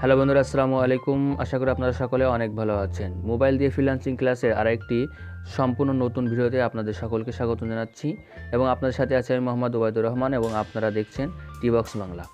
Hello বন্ধুরা, আসসালামু আলাইকুম। আশা করি আপনারা সকলে অনেক ভালো আছেন। মোবাইল দিয়ে ফ্রিল্যান্সিং ক্লাসের আরেকটি সম্পূর্ণ নতুন ভিডিওতে আপনাদের সকলকে স্বাগত জানাচ্ছি এবং আপনাদের সাথে আছে আমি মোহাম্মদ ওবায়দুর রহমান এবং আপনারা দেখছেন টিবক্স বাংলা।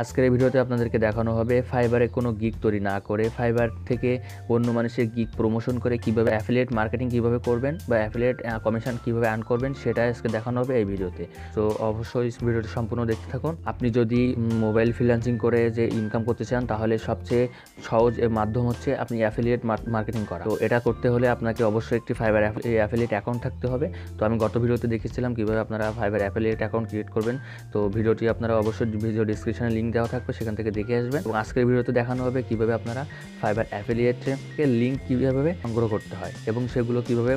আজকের এই ভিডিওতে আপনাদেরকে দেখানো হবে ফাইবারে কোনো গিগ তৈরি না করে ফাইবার থেকে অন্য মানুষের গিগ প্রমোশন করে কিভাবে অ্যাফিলিয়েট মার্কেটিং কিভাবে করবেন বা অ্যাফিলিয়েট কমিশন কিভাবে আর্ন করবেন সেটা আজকে দেখানো হবে এই ভিডিওতে। তো অবশ্যই ভিডিওটি সম্পূর্ণ দেখতে থাকুন। আপনি যদি মোবাইল ফ্রিল্যান্সিং করে যে ইনকাম করতে চান তাহলে সবচেয়ে সহজ মাধ্যম হচ্ছে আপনি অ্যাফিলিয়েট মার্কেটিং করা। তো এটা করতে হলে আপনাকে অবশ্যই একটি ফাইবার অ্যাফিলিয়েট অ্যাকাউন্ট থাকতে হবে। তো আমি গত ভিডিওতে দেখিয়েছিলাম কীভাবে আপনারা ফাইবার অ্যাফিলিয়েট অ্যাকাউন্ট ক্রিয়েট করবেন। তো ভিডিওটি আপনারা অবশ্যই ভিডিও ডিসক্রিপশনে লিঙ্ক দেওয়া থাকবে, সেখান থেকে দেখে আসবেন। এবং আজকের ভিডিওতে দেখানো হবে কীভাবে আপনারা ফাইবার অ্যাফিলিয়েটের লিঙ্ক কীভাবে সংগ্রহ করতে হয় এবং সেগুলো কীভাবে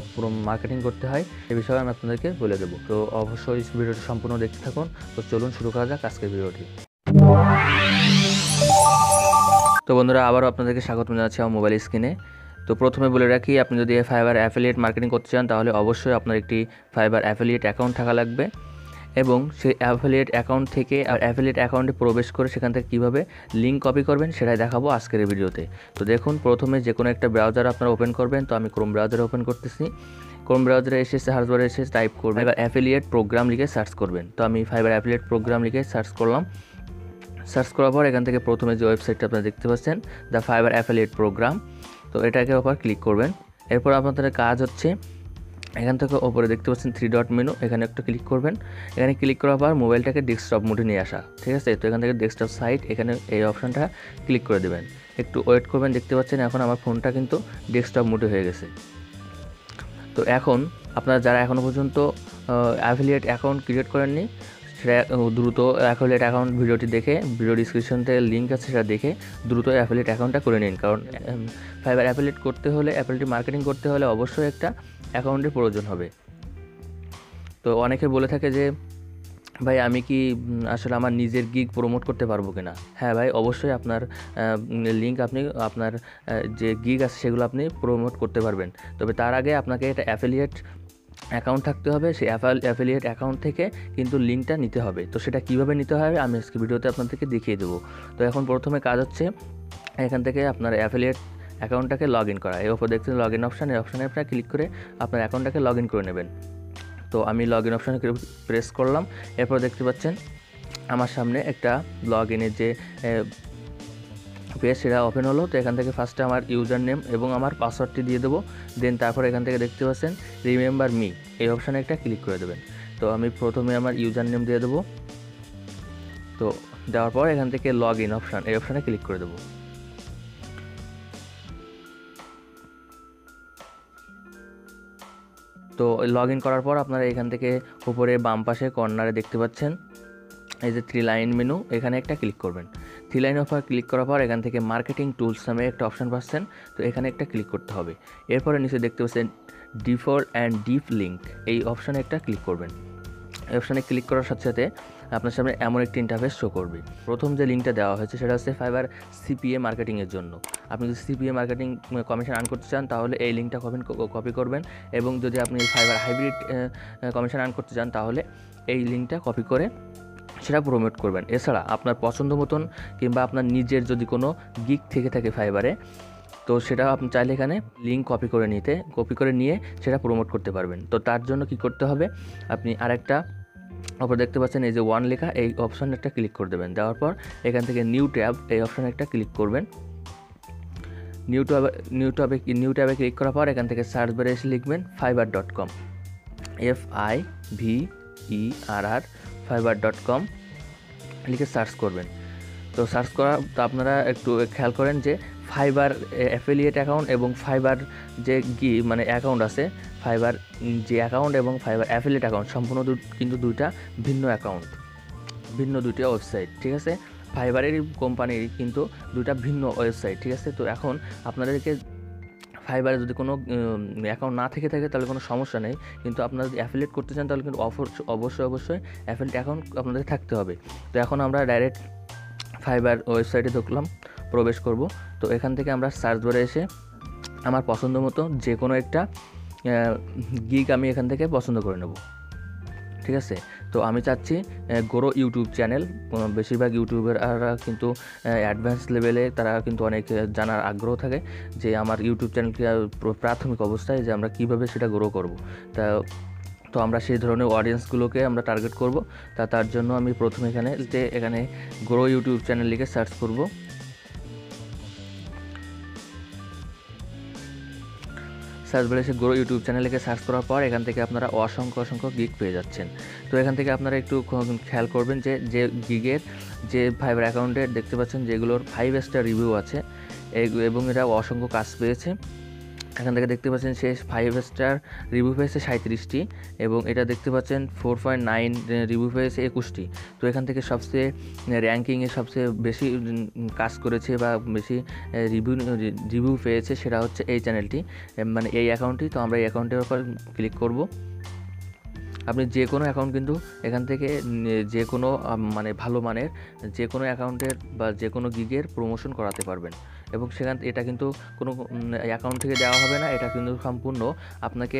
মার্কেটিং করতে হয় এ বিষয়ে আমি আপনাদেরকে বলে দেবো। তো অবশ্যই ভিডিওটি সম্পূর্ণ দেখতে থাকুন। তো চলুন শুরু করা যাক আজকের ভিডিওটি। তো বন্ধুরা, আবারও আপনাদেরকে স্বাগত জানাচ্ছি আমার মোবাইল স্ক্রিনে। তো প্রথমে বলে রাখি, আপনি যদি ফাইবার অ্যাফিলিয়েট মার্কেটিং করতে চান তাহলে অবশ্যই আপনার একটি ফাইবার অ্যাফিলিয়েট অ্যাকাউন্ট থাকা লাগবে এবং সেই অ্যাফিলিয়েট অ্যাকাউন্ট থেকে অ্যাফিলিয়েট অ্যাকাউন্টে প্রবেশ করে সেখান থেকে কীভাবে লিঙ্ক কপি করবেন সেটাই দেখাবো আজকের এই ভিডিওতে। তো দেখুন, প্রথমে যে কোনো একটা ব্রাউজার আপনারা ওপেন করবেন। তো আমি ক্রোম ব্রাউজারে ওপেন করতেছি। ক্রোম ব্রাউজারে এসে সার্চ বারে এসে টাইপ করবেন ফাইবার অ্যাফিলিয়েট প্রোগ্রাম লিখে সার্চ করবেন। তো আমি ফাইবার অ্যাফিলিয়েট প্রোগ্রাম লিখে সার্চ করলাম। সার্চ করার পর এখান থেকে প্রথমে যে ওয়েবসাইটটা আপনারা দেখতে পাচ্ছেন, দ্য ফাইবার অ্যাফিলিয়েট প্রোগ্রাম, তো এটাকে ওপর ক্লিক করবেন। এরপর আপনাদের কাজ হচ্ছে এখান থেকে ওপরে দেখতে পাচ্ছেন 3 ডট মেনু, এখানে একটা ক্লিক করবেন। এখানে ক্লিক করার পর মোবাইলটাকে ডেস্কটপ মোডে নিয়ে আসা, ঠিক আছে। তো এখান থেকে ডেস্কটপ সাইট, এখানে এই অপশানটা ক্লিক করে দেবেন। একটু ওয়েট করবেন। দেখতে পাচ্ছেন এখন আমার ফোনটা কিন্তু ডেস্কটপ মোডে হয়ে গেছে। তো এখন আপনারা যারা এখনও পর্যন্ত অ্যাফিলিয়েট অ্যাকাউন্ট ক্রিয়েট করেননি সেটা দ্রুত অ্যাফিলিয়েট অ্যাকাউন্ট ভিডিওটি দেখে, ভিডিও ডিসক্রিপশন থেকে লিঙ্ক আছে সেটা দেখে দ্রুত অ্যাফিলিয়েট অ্যাকাউন্টটা করে নিন। কারণ ফাইবার অ্যাফিলিয়েট করতে হলে, অ্যাফিলিয়েট মার্কেটিং করতে হলে অবশ্যই একটা অ্যাকাউন্টের প্রয়োজন হবে। তো অনেকে বলে থাকে যে ভাই আমি কি আসলে আমার নিজের গিগ প্রমোট করতে পারবো কিনা। হ্যাঁ ভাই, অবশ্যই আপনার লিঙ্ক আপনি আপনার যে গিগ আছে সেগুলো আপনি প্রমোট করতে পারবেন। তবে তার আগে আপনাকে এটা অ্যাফিলিয়েট অ্যাকাউন্ট থাকতে হবে। সেই অ্যাফিলিয়েট অ্যাকাউন্ট থেকে কিন্তু লিঙ্কটা নিতে হবে। তো সেটা কীভাবে নিতে হবে আমি আজকে ভিডিওতে আপনাদেরকে দেখিয়ে দেবো। তো এখন প্রথমে কাজ হচ্ছে এখান থেকে আপনার অ্যাফিলিয়েট অ্যাকাউন্টটাকে লগ ইন করা। এর উপর দেখছেন লগ ইন অপশান, এই অপশানে আপনারা ক্লিক করে আপনার অ্যাকাউন্টটাকে লগ ইন করে নেবেন। তো আমি লগ ইন অপশানে প্রেস করলাম। এরপর দেখতে পাচ্ছেন আমার সামনে একটা লগ ইনের যে পেজ সেটা ওপেন হলো। তো এখান থেকে ফার্স্টে আমার ইউজার নেম এবং আমার পাসওয়ার্ডটি দিয়ে দেবো। দেন তারপর এখান থেকে দেখতে পাচ্ছেন রিমেম্বার মি, এই অপশানে একটা ক্লিক করে দেবেন। তো আমি প্রথমে আমার ইউজার নেম দিয়ে দেবো। তো দেওয়ার পর এখান থেকে লগ ইন অপশান, এই অপশানে ক্লিক করে দেবো। তো লগ ইন করার পর আপনারা এখান থেকে উপরে বাম পাশে কর্নারে দেখতে পাচ্ছেন এই যে 3 লাইন মেনু, এখানে একটা ক্লিক করবেন। 3 লাইন অফার ক্লিক করার পর এখান থেকে মার্কেটিং টুলস নামে একটা অপশান পাচ্ছেন। তো এখানে একটা ক্লিক করতে হবে। এরপরে নিচে দেখতে পাচ্ছেন ডিফল্ট অ্যান্ড ডিপ লিঙ্ক, এই অপশানে একটা ক্লিক করবেন। এই অপশানে ক্লিক করার সাথে সাথে আপনার সামনে এমন একটি ইন্টারফেস শো করবে। প্রথম যে লিঙ্কটা দেওয়া হয়েছে সেটা হচ্ছে ফাইবার সিপিএ মার্কেটিংয়ের জন্য। আপনি যদি সিপিএ মার্কেটিং কমিশন আর্ন করতে চান তাহলে এই লিঙ্কটা কপি করবেন এবং যদি আপনি ফাইবার হাইব্রিড কমিশন আর্ন করতে চান তাহলে এই লিঙ্কটা কপি করে সেটা প্রমোট করবেন। এছাড়া আপনার পছন্দ মতন কিংবা আপনার নিজের যদি কোনো গিগ থেকে থাকে ফাইবারে, তো সেটা আপনি চাইলে এখানে লিঙ্ক কপি করে নিয়ে সেটা প্রমোট করতে পারবেন। তো তার জন্য কি করতে হবে, আপনি আরেকটা ওপর দেখতে পাচ্ছেন এই যে 1 লেখা, এই অপশানে একটা ক্লিক করে দেবেন। দেওয়ার পর এখান থেকে নিউ ট্যাব, এই অপশানে একটা ক্লিক করবেন। নিউ ট্যাবে ক্লিক করার পর এখান থেকে সার্চ বারে এসে লিখবেন fiverr.com, FIVERR fiverr.com লিখে সার্চ করবেন। তো সার্চ করা তো আপনারা একটু খেয়াল করেন যে ফাইবার অ্যাফিলিয়েট অ্যাকাউন্ট এবং ফাইবার যে মানে অ্যাকাউন্ট আছে, ফাইবার যে অ্যাকাউন্ট এবং ফাইবার অ্যাফিলিয়েট অ্যাকাউন্ট সম্পূর্ণ কিন্তু দুইটা ভিন্ন অ্যাকাউন্ট, ভিন্ন দুইটা ওয়েবসাইট, ঠিক আছে। ফাইবারের কোম্পানির কিন্তু দুইটা ভিন্ন ওয়েবসাইট, ঠিক আছে। তো এখন আপনাদেরকে ফাইবারে যদি কোনো অ্যাকাউন্ট না থেকে থাকে তাহলে কোনো সমস্যা নেই, কিন্তু আপনারা যদি অ্যাফিলিয়েট করতে চান তাহলে কিন্তু অবশ্যই অ্যাফিলিয়েট অ্যাকাউন্ট আপনাদের থাকতে হবে। তো এখন আমরা ডাইরেক্ট ফাইবার ওয়েবসাইটে ঢুকলাম, প্রবেশ করব। তো এখান থেকে আমরা সার্চ বারে এসে আমার পছন্দ মতো যে কোনো একটা গিগ আমি এখান থেকে পছন্দ করে নেব। ঠিক আছে। তো আমি চাচ্ছি গ্রো ইউটিউব চ্যানেল। বেশিরভাগ ইউটিউবাররা কিন্তু অ্যাডভান্স লেভেলে তারা কিন্তু অনেক জানার আগ্রহ থাকে যে আমার ইউটিউব চ্যানেলকে প্রাথমিক অবস্থায় যে আমরা কীভাবে সেটা গ্রো করব। তো আমরা সেই ধরনের অডিয়েন্সগুলোকে আমরা টার্গেট করব। তার জন্য আমি প্রথমে এখানে গ্রো ইউটিউব চ্যানেল লিখে সার্চ করব। সার্চ বারে এসে গ্রো ইউটিউব চ্যানেল লিখে সার্চ করার পর এখান থেকে আপনারা অসংখ্য গিগ পেয়ে যাচ্ছেন। তো এখান থেকে আপনারা একটু খেয়াল করবেন যে গিগের যে ফাইবার অ্যাকাউন্টে দেখতে পাচ্ছেন যেগুলোর 5 স্টার রিভিউ আছে এবং এরা অসংখ্য কাজ পেয়েছে। এখান থেকে দেখতে পাচ্ছেন সে 5 স্টার রিভিউ পেয়েছে 37টি এবং এটা দেখতে পাচ্ছেন 4.9 রিভিউ পেয়েছে 21টি। তো এখান থেকে সবচেয়ে র্যাঙ্কিংয়ে সবচেয়ে বেশি কাজ করেছে বা বেশি রিভিউ পেয়েছে সেটা হচ্ছে এই চ্যানেলটি, মানে এই অ্যাকাউন্টটি। তো আমরা এই অ্যাকাউন্টের উপর ক্লিক করব। আপনি যে কোনো অ্যাকাউন্ট কিন্তু এখান থেকে যে কোনো মানে ভালো মানের যে কোনো অ্যাকাউন্টের বা যে কোনো গিগের প্রমোশন করাতে পারবেন এবং এটা কিন্তু কোনো অ্যাকাউন্ট থেকে দেওয়া হবে না, এটা কিন্তু সম্পূর্ণ আপনাকে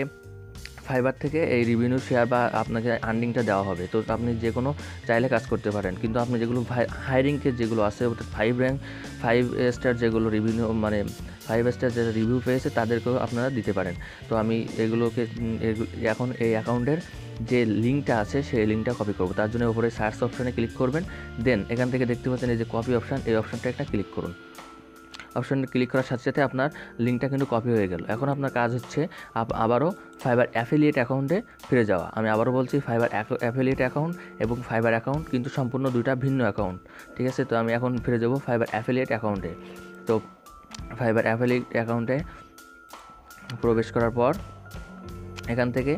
ফাইবার থেকে এই রেভিনিউ শেয়ার বা আপনাকে আর্নিংটা দেওয়া হবে। তো আপনি যে কোনো চাইলে কাজ করতে পারেন, কিন্তু আপনি যেগুলো হায়ারিংকে যেগুলো আছে অর্থাৎ 5 স্টার যেগুলো রিভিনিউ মানে 5 স্টার যারা রিভিউ পেয়েছে তাদেরকেও আপনারা দিতে পারেন। তো আমি এখন এই অ্যাকাউন্টের যে লিঙ্কটা আছে সেই লিঙ্কটা কপি করব। তার জন্য উপরে সার্চ অপশানে ক্লিক করবেন, দেন এখান থেকে দেখতে পাচ্ছেন এই যে কপি অপশান, এই অপশানটা একটা ক্লিক করুন। অপশানে ক্লিক করার সাথে সাথে আপনার লিঙ্কটা কিন্তু কপি হয়ে গেল। এখন আপনার কাজ হচ্ছে আবারও ফাইবার অ্যাফিলিয়েট অ্যাকাউন্টে ফিরে যাওয়া। আমি আবারও বলছি ফাইবার অ্যাফিলিয়েট অ্যাকাউন্ট এবং ফাইবার অ্যাকাউন্ট কিন্তু সম্পূর্ণ দুইটা ভিন্ন অ্যাকাউন্ট, ঠিক আছে। তো আমি এখন ফিরে যাব ফাইবার অ্যাফিলিয়েট অ্যাকাউন্টে। তো ফাইবার অ্যাফিলিয়েট অ্যাকাউন্টে প্রবেশ করার পর এখান থেকে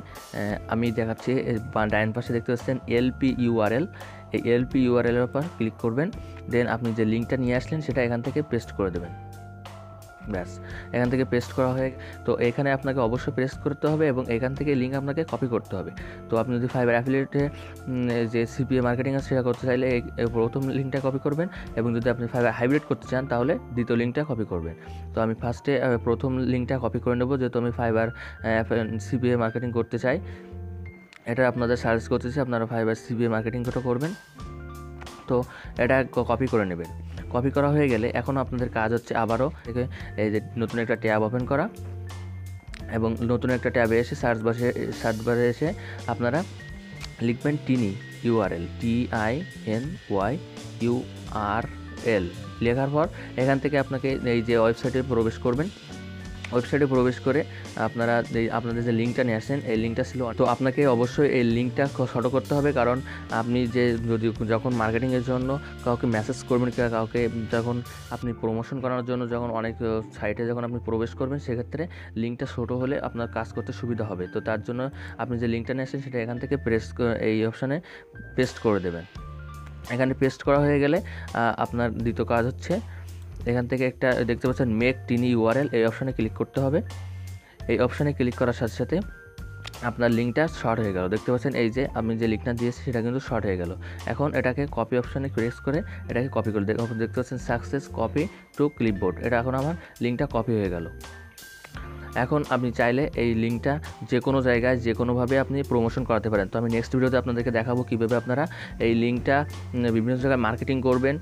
আমি দেখাচ্ছি ডাইন পাশে দেখতে পাচ্ছেন এলপি ইউআরএল, এই এলপি ইউআরএলের উপর ক্লিক করবেন, দেন আপনি যে লিঙ্কটা নিয়ে আসলেন সেটা এখান থেকে পেস্ট করে দেবেন। ব্যাস, এখান থেকে পেস্ট করা হয়ে তো এখানে আপনাকে অবশ্যই পেস্ট করতে হবে এবং এখান থেকে লিঙ্ক আপনাকে কপি করতে হবে। তো আপনি যদি ফাইবার অ্যাফিলিয়েটে যে সিপিএ মার্কেটিং আছে সেটা করতে চাইলে প্রথম লিঙ্কটা কপি করবেন এবং যদি আপনি ফাইবার হাইব্রিড করতে চান তাহলে দ্বিতীয় লিঙ্কটা কপি করবেন। তো আমি ফার্স্টে প্রথম লিঙ্কটা কপি করে নেব, যেহেতু আমি ফাইবার সিপিএ মার্কেটিং করতে চাই। এটা আপনাদের সার্চ করতেছি, আপনারা ফাইবার সিপিএ মার্কেটিংটা করবেন। তো এটা কপি করে নেবেন। কপি করা হয়ে গেলে এখন আপনাদের কাজ হচ্ছে আবারও এই যে নতুন একটা ট্যাব ওপেন করা এবং নতুন একটা ট্যাবে এসে সার্চ বারে এসে আপনারা লিখবেন টিনি ইউআরএল, TINYURL লেখার পর এখান থেকে আপনাকে এই যে ওয়েবসাইটে প্রবেশ করবেন। ওয়েবসাইটে প্রবেশ করে আপনাদের যে লিঙ্কটা নিয়ে আসেন এই লিঙ্কটা ছিল, তো আপনাকে অবশ্যই এই লিঙ্কটা শর্ট করতে হবে, কারণ আপনি যখন মার্কেটিংয়ের জন্য কাউকে মেসেজ করবেন, কাউকে যখন আপনি প্রমোশন করানোর জন্য যখন অনেক সাইটে যখন আপনি প্রবেশ করবেন সেক্ষেত্রে লিঙ্কটা ছোট হলে আপনার কাজ করতে সুবিধা হবে। তো তার জন্য আপনি যে লিঙ্কটা নিয়ে আসেন সেটা এখান থেকে এই অপশানে পেস্ট করে দেবেন। এখানে পেস্ট করা হয়ে গেলে আপনার দ্বিতীয় কাজ হচ্ছে এখান থেকে একটা দেখতে পাচ্ছেন মেক টিনি ইউআরএল, এই অপশানে ক্লিক করতে হবে। এই অপশানে ক্লিক করার সাথে সাথে আপনার লিঙ্কটা শর্ট হয়ে গেল। দেখতে পাচ্ছেন এই যে আমি যে লিঙ্কটা দিয়েছি সেটা কিন্তু শর্ট হয়ে গেল। এখন এটাকে কপি অপশানে প্রেস করে এটাকে কপি করে দেখতে পাচ্ছেন সাকসেস কপি টু ক্লিপবোর্ড, এটা এখন আমার লিঙ্কটা কপি হয়ে গেল। এখন আপনি চাইলে এই লিঙ্কটা যে কোনো জায়গায় যে কোনোভাবে আপনি প্রমোশন করাতে পারেন। তো আমি নেক্সট ভিডিওতে আপনাদেরকে দেখাবো কীভাবে আপনারা এই লিঙ্কটা বিভিন্ন জায়গায় মার্কেটিং করবেন,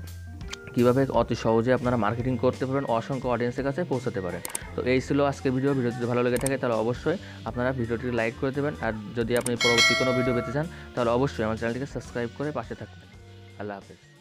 কীভাবে অতি সহজে আপনারা মার্কেটিং করতে পারবেন, অসংখ্য অডিয়েন্সের কাছে পৌঁছাতে পারেন। তো এই ছিল আজকের ভিডিওটি যদি ভালো লেগে থাকে তাহলে অবশ্যই আপনারা ভিডিওটি লাইক করে দেবেন, আর যদি আপনি পরবর্তী কোনো ভিডিও পেতে চান তাহলে অবশ্যই আমার চ্যানেলটিকে সাবস্ক্রাইব করে পাশে থাকবেন। আল্লাহ হাফেজ।